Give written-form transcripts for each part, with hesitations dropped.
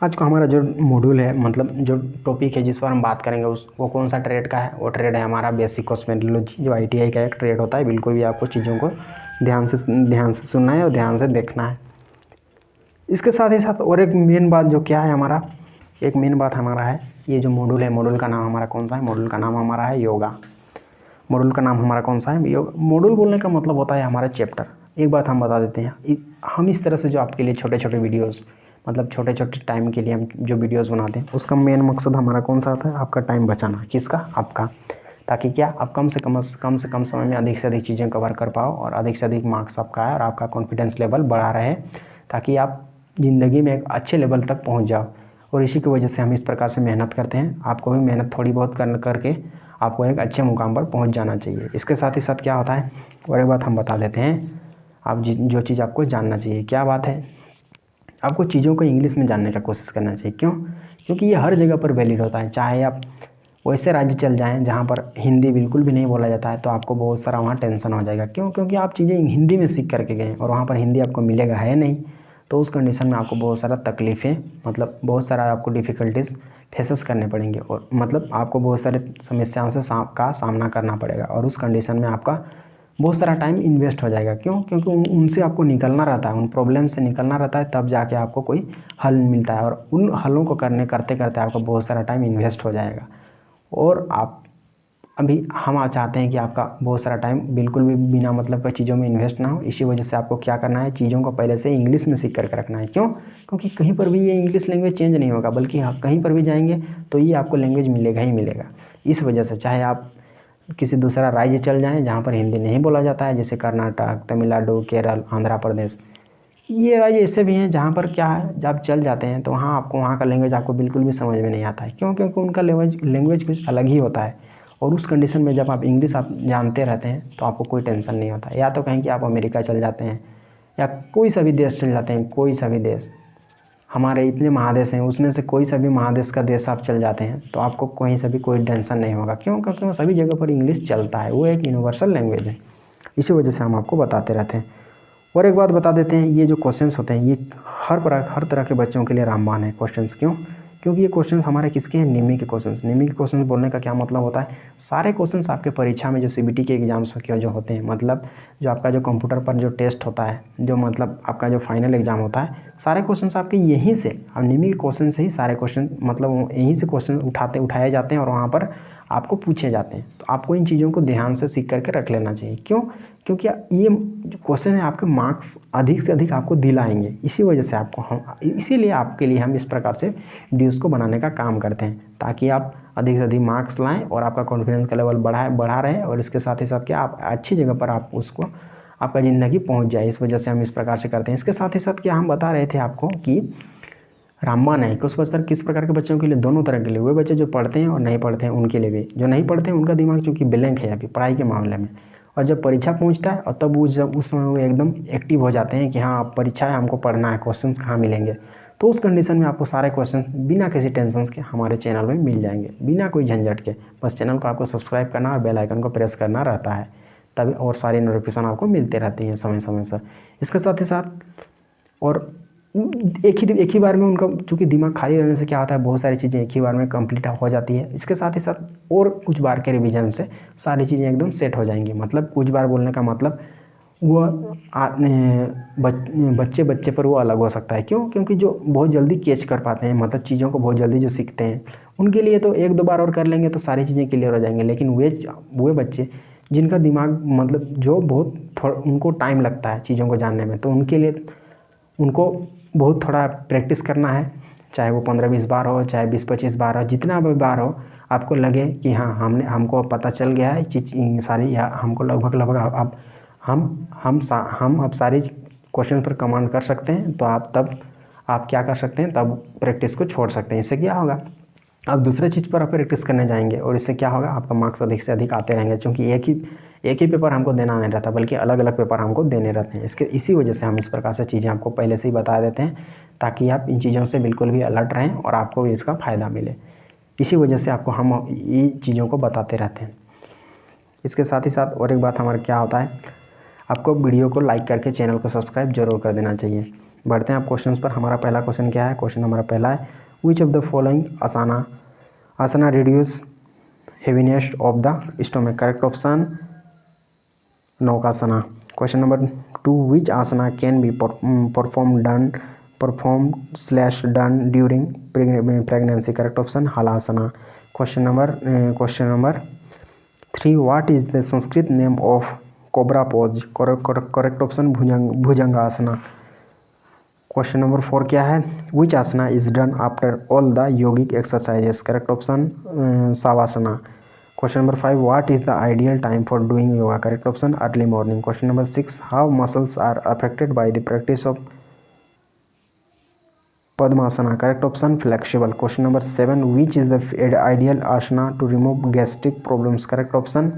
आज का हमारा जो मॉड्यूल है, मतलब जो टॉपिक है जिस पर हम बात करेंगे वो कौन सा ट्रेड का है। वो ट्रेड है हमारा बेसिक कॉस्मेटोलॉजी, जो आईटीआई का एक ट्रेड होता है। बिल्कुल भी आपको चीज़ों को ध्यान से सुनना है और ध्यान से देखना है। इसके साथ ही साथ और एक मेन बात जो क्या है हमारा, एक मेन बात हमारा है, ये जो मॉड्यूल है, मॉड्यूल का नाम हमारा कौन सा है? मॉड्यूल का नाम हमारा है योगा। मॉड्यूल का नाम हमारा कौन सा है? योगा। मॉड्यूल बोलने का मतलब होता है हमारा चैप्टर। एक बात हम बता देते हैं, हम इस तरह से जो आपके लिए छोटे छोटे वीडियोस, मतलब छोटे छोटे टाइम के लिए हम जो वीडियोस बनाते हैं, उसका मेन मकसद हमारा कौन सा होता है? आपका टाइम बचाना। किसका? आपका। ताकि क्या आप कम से कम समय में अधिक से अधिक चीज़ें कवर कर पाओ और अधिक से अधिक मार्क्स आपका आए और आपका कॉन्फिडेंस लेवल बढ़ा रहे, ताकि आप ज़िंदगी में एक अच्छे लेवल तक पहुँच जाओ। और इसी की वजह से हम इस प्रकार से मेहनत करते हैं। आपको भी मेहनत थोड़ी बहुत करके आपको एक अच्छे मुकाम पर पहुंच जाना चाहिए। इसके साथ ही साथ क्या होता है, और एक बात हम बता देते हैं, आप जो चीज़ आपको जानना चाहिए, क्या बात है, आपको चीज़ों को इंग्लिश में जानने का कोशिश करना चाहिए। क्यों? क्योंकि ये हर जगह पर वैलिड होता है। चाहे आप वैसे राज्य चल जाएँ जहाँ पर हिंदी बिल्कुल भी नहीं बोला जाता है, तो आपको बहुत सारा वहाँ टेंशन हो जाएगा। क्यों? क्योंकि आप चीज़ें हिंदी में सीख करके गए और वहाँ पर हिंदी आपको मिलेगा है नहीं। तो उस कंडीशन में आपको बहुत सारा तकलीफ़ें, मतलब बहुत सारा आपको डिफ़िकल्टीज़ फेसेस करने पड़ेंगे, और मतलब आपको बहुत सारे समस्याओं से का सामना करना पड़ेगा। और उस कंडीशन में आपका बहुत सारा टाइम इन्वेस्ट हो जाएगा। क्यों? क्योंकि उनसे आपको निकलना रहता है, उन प्रॉब्लम से निकलना रहता है, तब जाके आपको कोई हल मिलता है। और उन हलों को करते करते आपका बहुत सारा टाइम इन्वेस्ट हो जाएगा। और हम चाहते हैं कि आपका बहुत सारा टाइम बिल्कुल भी बिना मतलब की चीज़ों में इन्वेस्ट ना हो। इसी वजह से आपको क्या करना है, चीज़ों को पहले से इंग्लिश में सीख करके रखना है। क्यों? क्योंकि कहीं पर भी ये इंग्लिश लैंग्वेज चेंज नहीं होगा, बल्कि कहीं पर भी जाएंगे तो ये आपको लैंग्वेज मिलेगा ही मिलेगा। इस वजह से चाहे आप किसी दूसरा राज्य चल जाएँ जहाँ पर हिंदी नहीं बोला जाता है, जैसे कर्नाटक, तमिलनाडु, केरल, आंध्र प्रदेश, ये राज्य ऐसे भी हैं जहाँ पर क्या है, जब चल जाते हैं तो वहाँ आपको वहाँ का लैंग्वेज आपको बिल्कुल भी समझ में नहीं आता है। क्यों? क्योंकि उनका लैंग्वेज कुछ अलग ही होता है। और उस कंडीशन में जब आप इंग्लिश आप जानते रहते हैं तो आपको कोई टेंशन नहीं होता। या तो कहें कि आप अमेरिका चल जाते हैं या कोई सा भी देश चल जाते हैं, कोई सा भी देश, हमारे इतने महादेश हैं उसमें से कोई सा भी महादेश का देश आप चल जाते हैं तो आपको कहीं से भी कोई टेंशन नहीं होगा। क्यों? क्योंकि वो सभी जगह पर इंग्लिश चलता है, वो एक यूनिवर्सल लैंग्वेज है। इसी वजह से हम आपको बताते रहते हैं। और एक बात बता देते हैं, ये जो क्वेश्चंस होते हैं ये हर तरह के बच्चों के लिए रामबाण है क्वेश्चंस। क्यों? क्योंकि ये क्वेश्चंस हमारे किसके हैं? निमी के क्वेश्चंस। निमी के क्वेश्चंस बोलने का क्या मतलब होता है, सारे क्वेश्चंस आपके परीक्षा में जो सीबीटी के एग्जाम्स के जो होते हैं, मतलब जो आपका जो कंप्यूटर पर जो टेस्ट होता है, जो मतलब आपका जो फाइनल एग्जाम होता है, सारे क्वेश्चंस आपके यहीं से, अब निमी के क्वेश्चन से ही सारे क्वेश्चन, मतलब यहीं से क्वेश्चन उठाए जाते हैं और वहाँ पर आपको पूछे जाते हैं। तो आपको इन चीज़ों को ध्यान से सीख करके रख लेना चाहिए। क्यों? क्योंकि ये जो क्वेश्चन है आपके मार्क्स अधिक से अधिक आपको दिलाएंगे। इसी वजह से इसीलिए आपके लिए हम इस प्रकार से वीडियोस को बनाने का काम करते हैं, ताकि आप अधिक से अधिक मार्क्स लाएं और आपका कॉन्फिडेंस का लेवल बढ़ा रहे। और इसके साथ ही साथ क्या आप अच्छी जगह पर आप उसको आपका ज़िंदगी पहुंच जाए। इस वजह से हम इस प्रकार से करते हैं। इसके साथ ही साथ क्या हम बता रहे थे आपको कि रामबाण है किस प्रकार के बच्चों के लिए, दोनों तरह के लिए, वे बच्चे जो पढ़ते हैं और नहीं पढ़ते हैं उनके लिए भी। जो नहीं पढ़ते हैं उनका दिमाग चूँकि ब्लैंक है अभी पढ़ाई के मामले में, और जब परीक्षा पहुंचता है और तब उस समय वो एकदम एक्टिव हो जाते हैं कि हाँ परीक्षा है, हमको पढ़ना है, क्वेश्चंस कहाँ मिलेंगे। तो उस कंडीशन में आपको सारे क्वेश्चन बिना किसी टेंशन के हमारे चैनल में मिल जाएंगे, बिना कोई झंझट के। बस चैनल को आपको सब्सक्राइब करना और बेल आइकन को प्रेस करना रहता है, तभी और सारी नोटिफिकेशन आपको मिलते रहती हैं समय समय से। इसके साथ ही साथ और एक ही बार में उनका चूँकि दिमाग खाली रहने से क्या होता है, बहुत सारी चीज़ें एक ही बार में कंप्लीट हो जाती है। इसके साथ ही साथ और कुछ बार के रिवीजन से सारी चीज़ें एकदम सेट हो जाएंगी। मतलब कुछ बार बोलने का मतलब वो बच्चे पर वो अलग हो सकता है। क्यों? क्योंकि जो बहुत जल्दी कैच कर पाते हैं, मतलब चीज़ों को बहुत जल्दी जो सीखते हैं, उनके लिए तो एक दो बार और कर लेंगे तो सारी चीज़ें क्लियर हो जाएंगे। लेकिन वे बच्चे जिनका दिमाग मतलब जो उनको टाइम लगता है चीज़ों को जानने में, तो उनके लिए उनको बहुत थोड़ा प्रैक्टिस करना है। चाहे वो 15-20 बार हो, चाहे 20-25 बार हो, जितना भी बार हो, आपको लगे कि हाँ हमको पता चल गया है चीज़ सारी, या हमको लगभग अब हम अब सारी क्वेश्चन पर कमांड कर सकते हैं। तो आप क्या कर सकते हैं, तब प्रैक्टिस को छोड़ सकते हैं। इससे क्या होगा, आप दूसरे चीज़ पर आप प्रैक्टिस करने जाएंगे और इससे क्या होगा, आपका मार्क्स अधिक से अधिक आते रहेंगे। क्योंकि एक ही पेपर हमको देना नहीं रहता, बल्कि अलग अलग पेपर हमको देने रहते हैं। इसी वजह से हम इस प्रकार से चीज़ें आपको पहले से ही बता देते हैं, ताकि आप इन चीज़ों से बिल्कुल भी अलर्ट रहें और आपको भी इसका फ़ायदा मिले। इसी वजह से आपको हम ये चीज़ों को बताते रहते हैं। इसके साथ ही साथ और एक बात हमारा क्या होता है, आपको वीडियो को लाइक करके चैनल को सब्सक्राइब जरूर कर देना चाहिए। बढ़ते हैं आप क्वेश्चंस पर। हमारा पहला क्वेश्चन क्या है? क्वेश्चन हमारा पहला है, which of the following asana reduce heaviness of the stomach? Correct option Naukasana. Question number 2, which asana can be perform during pregnancy? Correct option Halasana. Question number 3, what is the Sanskrit name of cobra pose? Correct option Bhujangasana. Question number 4 क्या है? Which asana is done after all the yogic exercises? Correct option Shavasana. Question number 5, what is the ideal time for doing yoga? Correct option early morning. Question number 6, how muscles are affected by the practice of Padmasana? Correct option flexible. Question number 7, which is the ideal asana to remove gastric problems? Correct option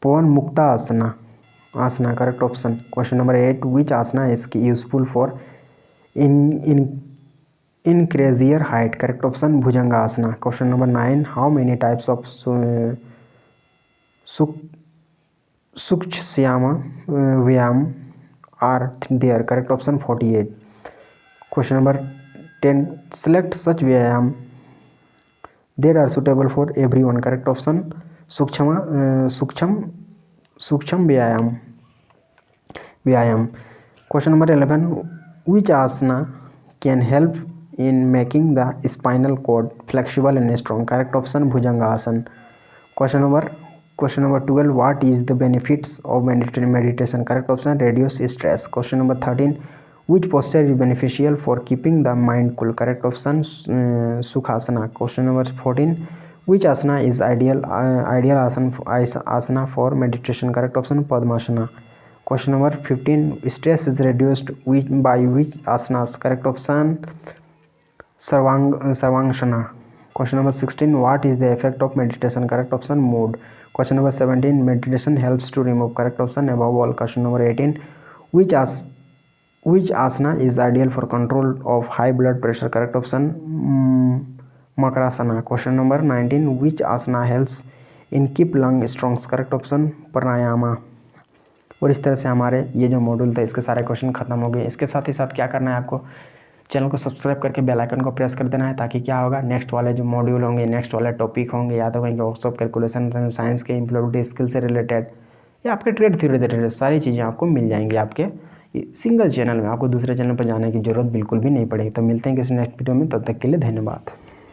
Pavanmuktasana. Correct option. Question number 8, which asana is useful for increase height? Correct option Bhujangasana. Question number 9, how many types of sukshma vyayam are there? Correct option 48। Question number 10, select such vyayam that are suitable for everyone? Correct option sukshma vyayam. Question number 11, which asana can help in making the spinal cord flexible and strong? Correct option Bhujangasana. Question number 12, what is the benefits of meditation? Correct option reduce stress. Question number 13, which posture is beneficial for keeping the mind cool? Correct option sukhasana. Question number 14, which asana is ideal asana for meditation? Correct option padmasana. Question number 15, stress is reduced by which asanas? Correct option sarvangsana. Question number 16, what is the effect of meditation? Correct option mood. Question number 17, meditation helps to remove? Correct option above all. Question number 18, which asana is ideal for control of high blood pressure? Correct option makarasana. Question number 19, which asana helps in keep lung strong? Correct option pranayama. और इस तरह से हमारे ये जो module था इसके सारे क्वेश्चन खत्म हो गए। इसके साथ ही साथ क्या करना है, आपको चैनल को सब्सक्राइब करके बेल आइकन को प्रेस कर देना है, ताकि क्या होगा, नेक्स्ट वाले जो मॉड्यूल होंगे, नेक्स्ट वाले टॉपिक होंगे, या तो कहीं वर्कशॉप कैलकुलेशन साइंस के इम्प्लॉयबिलिटी स्किल से रिलेटेड या आपके ट्रेड थ्योरी से रिलेटेड सारी चीज़ें आपको मिल जाएंगी आपके सिंगल चैनल में। आपको दूसरे चैनल पर जाने की जरूरत बिल्कुल भी नहीं पड़ेगी। तो मिलते हैं किसी नेक्स्ट वीडियो में, तब तक के लिए धन्यवाद।